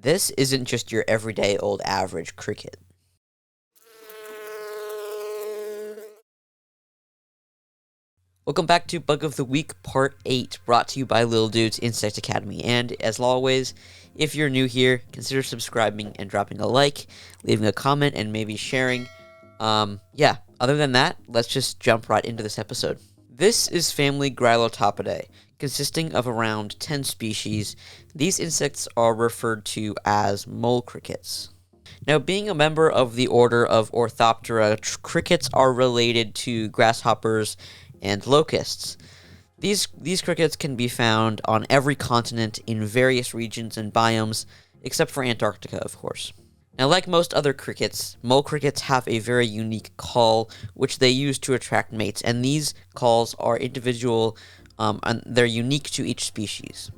This isn't just your everyday old average cricket. Welcome back to Bug of the Week Part 8, brought to you by Lil Dudes Insect Academy. And as always, if you're new here, consider subscribing and dropping a like, leaving a comment, and maybe sharing. Other than that, let's just jump right into this episode. This is family Grylotopidae, consisting of around 10 species. These insects are referred to as mole crickets. Now, being a member of the order of Orthoptera, crickets are related to grasshoppers and locusts. These crickets can be found on every continent in various regions and biomes, except for Antarctica, of course. Now, like most other crickets, mole crickets have a very unique call, which they use to attract mates, and these calls are individual, and they're unique to each species.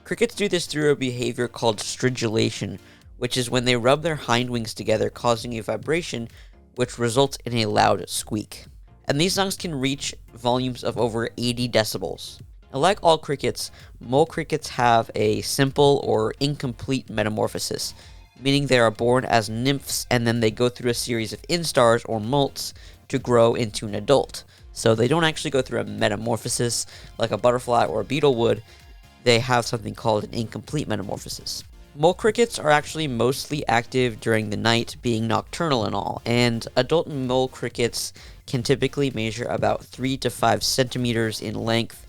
Crickets do this through a behavior called stridulation, which is when they rub their hind wings together, causing a vibration which results in a loud squeak. And these songs can reach volumes of over 80 decibels. Now, like all crickets, mole crickets have a simple or incomplete metamorphosis, meaning they are born as nymphs and then they go through a series of instars or molts to grow into an adult. So they don't actually go through a metamorphosis like a butterfly or a beetle would. They have something called an incomplete metamorphosis. Mole crickets are actually mostly active during the night, being nocturnal and all, and adult mole crickets can typically measure about 3 to 5 centimeters in length,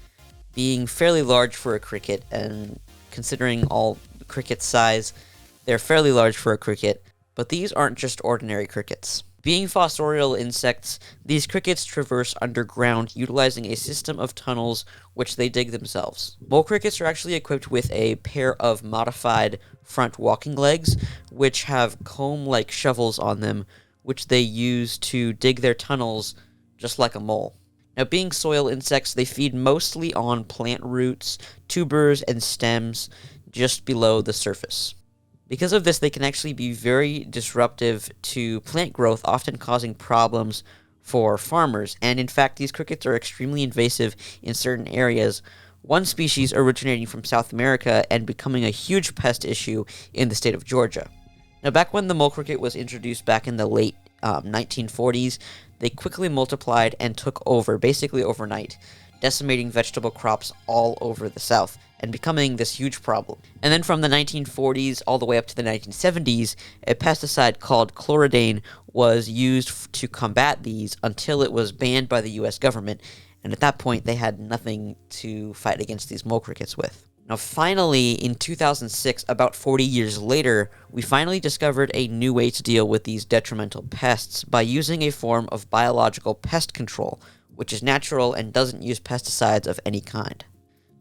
being fairly large for a cricket, and considering all cricket size, they're fairly large for a cricket, but these aren't just ordinary crickets. Being fossorial insects, these crickets traverse underground utilizing a system of tunnels which they dig themselves. Mole crickets are actually equipped with a pair of modified front walking legs, which have comb-like shovels on them, which they use to dig their tunnels just like a mole. Now, being soil insects, they feed mostly on plant roots, tubers, and stems just below the surface. Because of this, they can actually be very disruptive to plant growth, often causing problems for farmers. And in fact, these crickets are extremely invasive in certain areas, one species originating from South America and becoming a huge pest issue in the state of Georgia. Now, back when the mole cricket was introduced back in the late 1940s, they quickly multiplied and took over, basically overnight, decimating vegetable crops all over the South and becoming this huge problem. And then from the 1940s all the way up to the 1970s, a pesticide called chloridane was used to combat these until it was banned by the US government, and at that point they had nothing to fight against these mole crickets with. Now finally, in 2006, about 40 years later, we finally discovered a new way to deal with these detrimental pests by using a form of biological pest control, which is natural and doesn't use pesticides of any kind.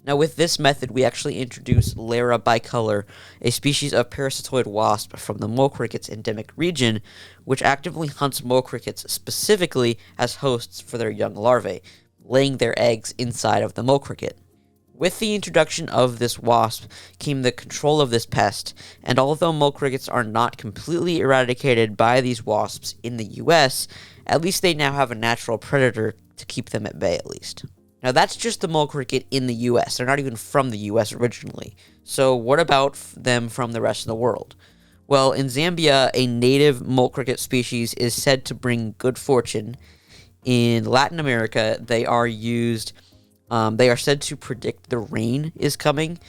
Now, with this method, we actually introduced Lara bicolor, a species of parasitoid wasp from the mole cricket's endemic region, which actively hunts mole crickets specifically as hosts for their young larvae, laying their eggs inside of the mole cricket. With the introduction of this wasp came the control of this pest, and although mole crickets are not completely eradicated by these wasps in the US, at least they now have a natural predator to keep them at bay at least. Now, that's just the mole cricket in the US. They're not even from the US originally. So what about them from the rest of the world? Well, in Zambia, a native mole cricket species is said to bring good fortune. In Latin America, they are said to predict the rain is coming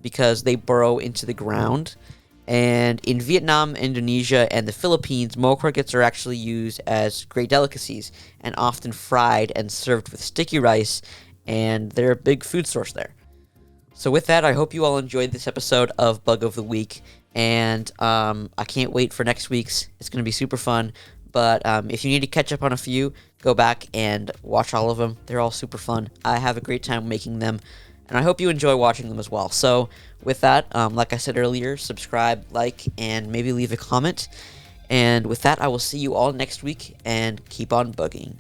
because they burrow into the ground. And in Vietnam, Indonesia, and the Philippines, mole crickets are actually used as great delicacies and often fried and served with sticky rice, and they're a big food source there. So with that, I hope you all enjoyed this episode of Bug of the Week, and I can't wait for next week's. It's going to be super fun, but if you need to catch up on a few, go back and watch all of them. They're all super fun. I have a great time making them, and I hope you enjoy watching them as well. So with that, like I said earlier, subscribe, like, and maybe leave a comment. And with that, I will see you all next week, and keep on bugging.